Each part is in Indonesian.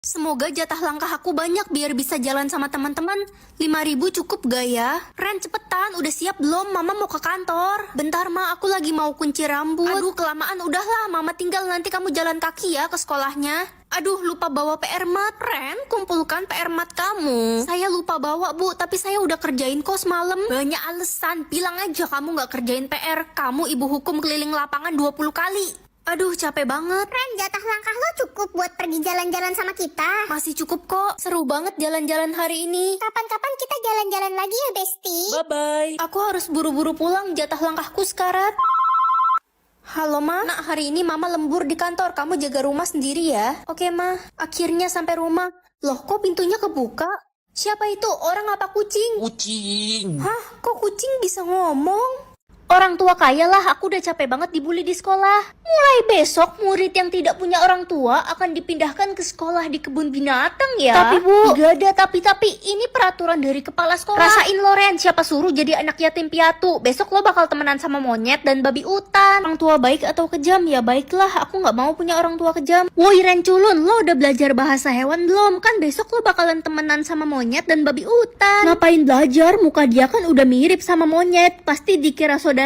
Semoga jatah langkah aku banyak biar bisa jalan sama teman-teman. 5.000 cukup gak ya? Ren, cepetan, udah siap belum? Mama mau ke kantor. Bentar ma, aku lagi mau kunci rambut. Aduh, kelamaan, udahlah. Mama tinggal, nanti kamu jalan kaki ya ke sekolahnya. Aduh, lupa bawa PR mat. Ren, kumpulkan PR mat kamu. Saya lupa bawa bu, tapi saya udah kerjain kok semalam. Banyak alasan, bilang aja kamu gak kerjain PR. Kamu ibu hukum keliling lapangan 20 kali. Aduh, capek banget. Ren, jatah langkah lo cukup buat pergi jalan-jalan sama kita. Masih cukup kok. Seru banget jalan-jalan hari ini. Kapan-kapan kita jalan-jalan lagi ya, Besti. Bye-bye. Aku harus buru-buru pulang, jatah langkahku sekarat. Halo ma, nak hari ini mama lembur di kantor, kamu jaga rumah sendiri ya. Oke ma, akhirnya sampai rumah. Loh, kok pintunya kebuka? Siapa itu? Orang apa kucing? Kucing. Hah, kok kucing bisa ngomong? Orang tua kaya lah, aku udah capek banget dibully di sekolah. Mulai besok, murid yang tidak punya orang tua akan dipindahkan ke sekolah di kebun binatang ya. Tapi bu, gak ada tapi ini peraturan dari kepala sekolah. Rasain Loren, siapa suruh jadi anak yatim piatu. Besok lo bakal temenan sama monyet dan babi hutan. Orang tua baik atau kejam? Ya baiklah, aku gak mau punya orang tua kejam. Woi Ren Culun, lo udah belajar bahasa hewan belum? Kan besok lo bakalan temenan sama monyet dan babi hutan. Ngapain belajar? Muka dia kan udah mirip sama monyet. Pasti dikira saudaraan.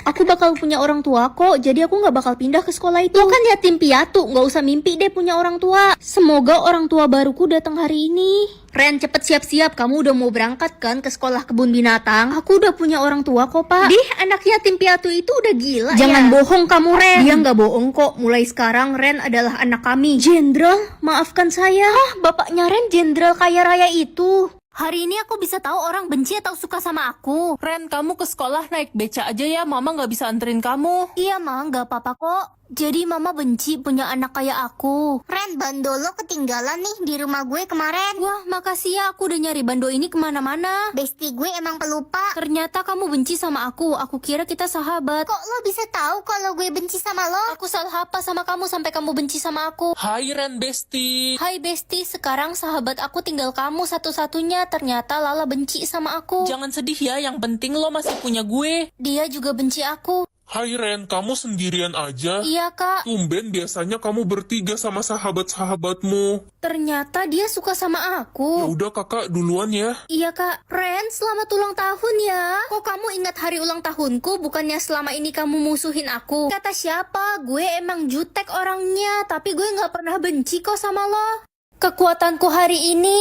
Aku bakal punya orang tua kok, jadi aku gak bakal pindah ke sekolah itu. Lo kan yatim piatu, gak usah mimpi deh punya orang tua. Semoga orang tua baruku datang hari ini. Ren, cepet siap-siap, kamu udah mau berangkat kan ke sekolah kebun binatang? Aku udah punya orang tua kok pak. Dih, anak yatim piatu itu udah gila. Jangan bohong kamu Ren. Dia gak bohong kok, mulai sekarang Ren adalah anak kami. Jenderal, maafkan saya. Hah, bapaknya Ren jenderal kaya raya itu. Hari ini aku bisa tahu orang benci atau suka sama aku. Ren, kamu ke sekolah naik beca aja ya, mama gak bisa anterin kamu. Iya ma, gak apa-apa kok. Jadi mama benci punya anak kayak aku. Ren, bando lo ketinggalan nih di rumah gue kemarin. Wah, makasih ya, aku udah nyari bando ini kemana-mana. Besti gue emang pelupa. Ternyata kamu benci sama aku kira kita sahabat. Kok lo bisa tahu kalau gue benci sama lo? Aku salah apa sama kamu sampai kamu benci sama aku? Hai Ren Besti. Hai Besti, sekarang sahabat aku tinggal kamu satu-satunya. Ternyata Lala benci sama aku. Jangan sedih ya, yang penting lo masih punya gue. Dia juga benci aku. Hai Ren, kamu sendirian aja? Iya kak. Tumben biasanya kamu bertiga sama sahabat-sahabatmu. Ternyata dia suka sama Ya aku. udah kakak duluan ya. Iya kak. Ren, selamat ulang tahun ya. Kok kamu ingat hari ulang tahunku? Bukannya selama ini kamu musuhin aku? Kata siapa? Gue emang jutek orangnya. Tapi gue gak pernah benci kok sama lo. Kekuatanku hari ini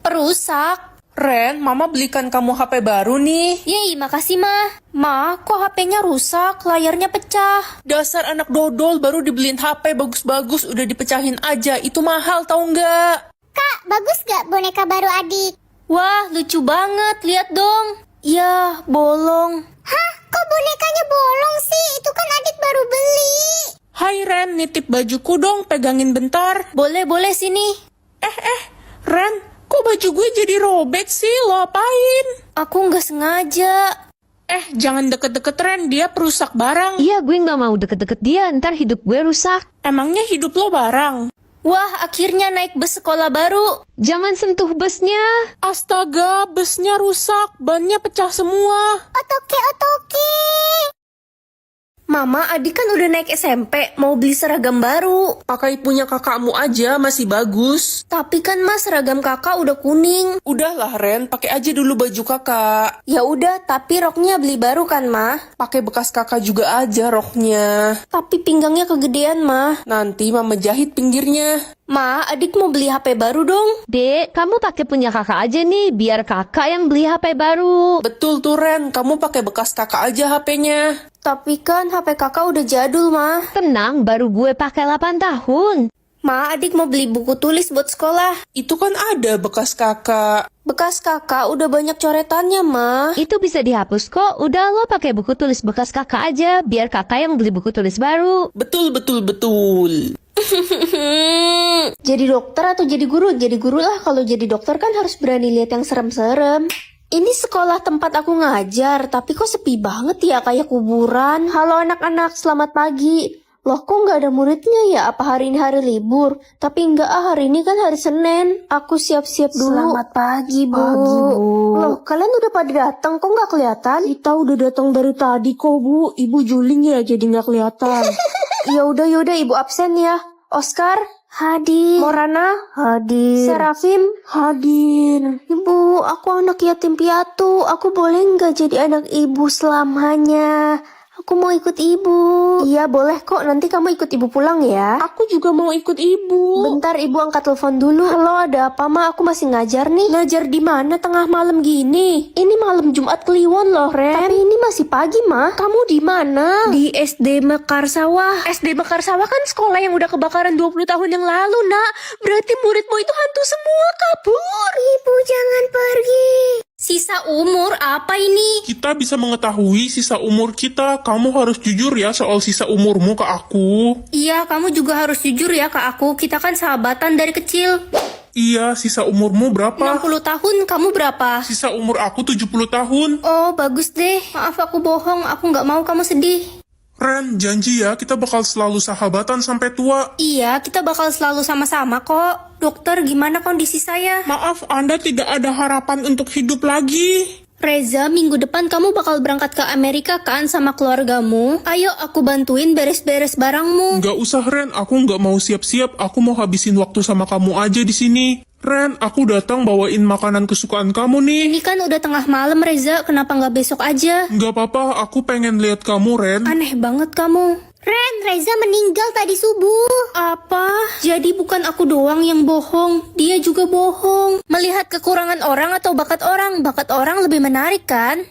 perusak. Ren, mama belikan kamu HP baru nih. Yeay, makasih ma. Ma, kok HP-nya rusak? Layarnya pecah. Dasar anak dodol, baru dibeliin HP bagus-bagus, udah dipecahin aja. Itu mahal tau nggak? Kak, bagus gak boneka baru adik? Wah, lucu banget. Lihat dong. Ya, bolong. Hah, kok bonekanya bolong sih? Itu kan adik baru beli. Hai Ren, nitip bajuku dong, pegangin bentar. Boleh sini. Ren, kok baju gue jadi robek sih? Lo apain? Aku nggak sengaja. Jangan deket-deket Ren, dia perusak barang. Iya, gue nggak mau deket-deket dia, ntar hidup gue rusak. Emangnya hidup lo barang? Wah, akhirnya naik bus sekolah baru. Jangan sentuh busnya. Astaga, busnya rusak, bannya pecah semua. Otoke. Mama, adik kan udah naik SMP, mau beli seragam baru. Pakai punya kakakmu aja, masih bagus. Tapi kan mas, seragam kakak udah kuning. Udahlah Ren, pakai aja dulu baju kakak. Ya udah, tapi roknya beli baru kan mah? Pakai bekas kakak juga aja roknya. Tapi pinggangnya kegedean mah. Nanti mama jahit pinggirnya. Ma, adik mau beli HP baru dong. Dek, kamu pakai punya kakak aja nih, biar kakak yang beli HP baru. Betul tuh Ren, kamu pakai bekas kakak aja HP-nya. Tapi kan HP kakak udah jadul mah. Tenang, baru gue pakai 8 tahun. Ma, adik mau beli buku tulis buat sekolah. Itu kan ada bekas kakak. Bekas kakak udah banyak coretannya mah. Itu bisa dihapus kok, udah lo pakai buku tulis bekas kakak aja, biar kakak yang beli buku tulis baru. Betul. Jadi dokter atau jadi guru? Jadi guru lah, kalau jadi dokter kan harus berani lihat yang serem-serem. Ini sekolah tempat aku ngajar, tapi kok sepi banget ya, kayak kuburan. Halo anak-anak, selamat pagi. Loh kok nggak ada muridnya ya? Apa hari ini hari libur? Tapi enggak hari ini kan hari Senin. Aku siap-siap dulu. Selamat pagi, Bu. Loh, kalian udah pada datang, kok nggak kelihatan? Kita udah datang dari tadi kok, Bu. Ibu juling ya, jadi nggak kelihatan. Yaudah, Ibu absen ya. Oscar, Hadir. Morana? Hadir. Serafim? Hadir. Ibu, aku anak yatim piatu. Aku boleh nggak jadi anak ibu selamanya? Aku mau ikut ibu. Iya, boleh kok. Nanti kamu ikut ibu pulang ya. Aku juga mau ikut ibu. Bentar, ibu angkat telepon dulu. Halo, ada apa, Ma? Aku masih ngajar nih. Ngajar di mana tengah malam gini? Ini malam Jumat Kliwon loh, Ren. Tapi ini masih pagi, Ma. Kamu di mana? Di SD Mekarsawah. SD Mekarsawah kan sekolah yang udah kebakaran 20 tahun yang lalu, Nak. Berarti muridmu itu hantu semua, kabur. Ibu jangan pergi. Sisa umur apa ini? Kita bisa mengetahui sisa umur kita. Kamu harus jujur ya soal sisa umurmu ke aku. Iya, kamu juga harus jujur ya ke aku. Kita kan sahabatan dari kecil. Iya, sisa umurmu berapa? 60 tahun, kamu berapa? Sisa umur aku 70 tahun. Oh, bagus deh. Maaf aku bohong, aku nggak mau kamu sedih. Ren, janji ya kita bakal selalu sahabatan sampai tua. Iya, kita bakal selalu sama-sama kok. Dokter, gimana kondisi saya? Maaf, Anda tidak ada harapan untuk hidup lagi. Reza, minggu depan kamu bakal berangkat ke Amerika kan sama keluargamu? Ayo, aku bantuin beres-beres barangmu. Nggak usah, Ren. Aku nggak mau siap-siap. Aku mau habisin waktu sama kamu aja di sini. Ren, aku datang bawain makanan kesukaan kamu nih. Ini kan udah tengah malam, Reza. Kenapa nggak besok aja? Nggak apa-apa, aku pengen lihat kamu, Ren. Aneh banget kamu. Ren, Reza meninggal tadi subuh. Apa? Jadi bukan aku doang yang bohong, dia juga bohong. Melihat kekurangan orang atau bakat orang lebih menarik kan?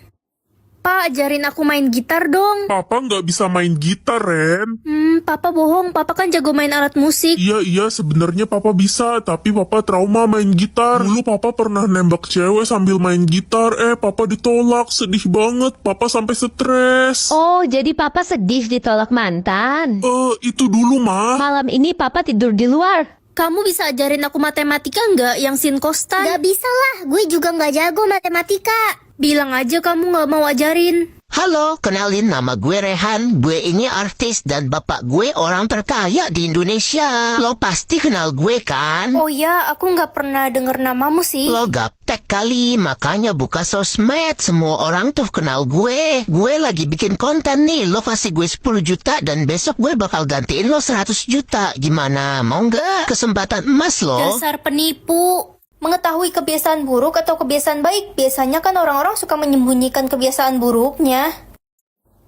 Pak, ajarin aku main gitar dong. Papa nggak bisa main gitar, Ren. Papa bohong, papa kan jago main alat musik. Iya, sebenarnya Papa bisa, tapi Papa trauma main gitar. Dulu Papa pernah nembak cewek sambil main gitar, Papa ditolak, sedih banget, Papa sampai stres. Oh, jadi papa sedih ditolak mantan. Itu dulu, Ma. Malam ini papa tidur di luar. Kamu bisa ajarin aku matematika nggak yang sin kostan? Gak bisa lah, gue juga gak jago matematika. Bilang aja kamu nggak mau ajarin. Halo, kenalin nama gue Rehan. Gue ini artis dan bapak gue orang terkaya di Indonesia. Lo pasti kenal gue kan? Oh ya, aku nggak pernah denger namamu sih. Lo gaptek kali, makanya buka sosmed. Semua orang tuh kenal gue. Gue lagi bikin konten nih. Lo kasih gue 10 juta dan besok gue bakal gantiin lo 100 juta. Gimana? Mau nggak? Kesempatan emas lo. Dasar penipu. Mengetahui kebiasaan buruk atau kebiasaan baik, biasanya kan orang-orang suka menyembunyikan kebiasaan buruknya.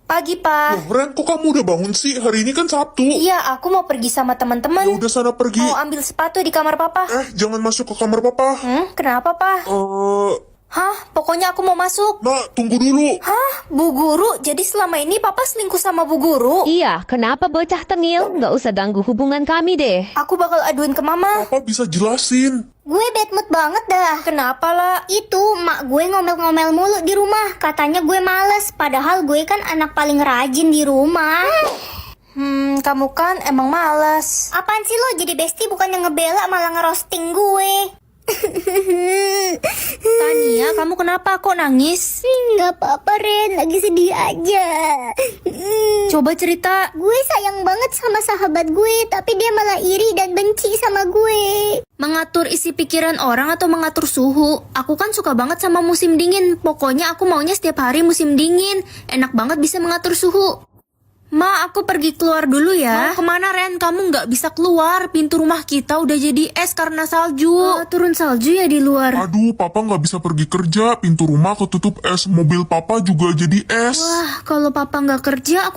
Pagi, Pak. Loh, Ren, kok kamu udah bangun sih? Hari ini kan Sabtu. Iya, aku mau pergi sama Ya teman-teman. udah sana pergi. Mau ambil sepatu di kamar Papa. Jangan masuk ke kamar Papa. Kenapa, Pak? Hah? Pokoknya aku mau masuk. Nak, tunggu dulu. Hah? Bu Guru? Jadi selama ini Papa selingkuh sama Bu Guru? Iya, kenapa bocah tengil? Nggak usah ganggu hubungan kami deh. Aku bakal aduin ke Mama. Papa bisa jelasin. Gue bad mood banget dah. Kenapa lah? Itu mak gue ngomel-ngomel mulu di rumah. Katanya gue males. Padahal gue kan anak paling rajin di rumah. Kamu kan emang malas. Apaan sih lo jadi bestie bukan yang ngebela malah ngerosting gue. Tania, kamu kenapa kok nangis? Gak apa-apa Ren, lagi sedih aja. Coba cerita. Gue sayang banget sama sahabat gue, tapi dia malah iri dan benci sama gue. Mengatur isi pikiran orang atau mengatur suhu? Aku kan suka banget sama musim dingin. Pokoknya aku maunya setiap hari musim dingin. Enak banget bisa mengatur suhu. Ma, aku pergi keluar dulu ya. Mau kemana, Ren? Kamu nggak bisa keluar. Pintu rumah kita udah jadi es karena salju. Turun salju ya di luar. Aduh, Papa nggak bisa pergi kerja. Pintu rumah ketutup es. Mobil Papa juga jadi es. Wah, kalau Papa nggak kerja, aku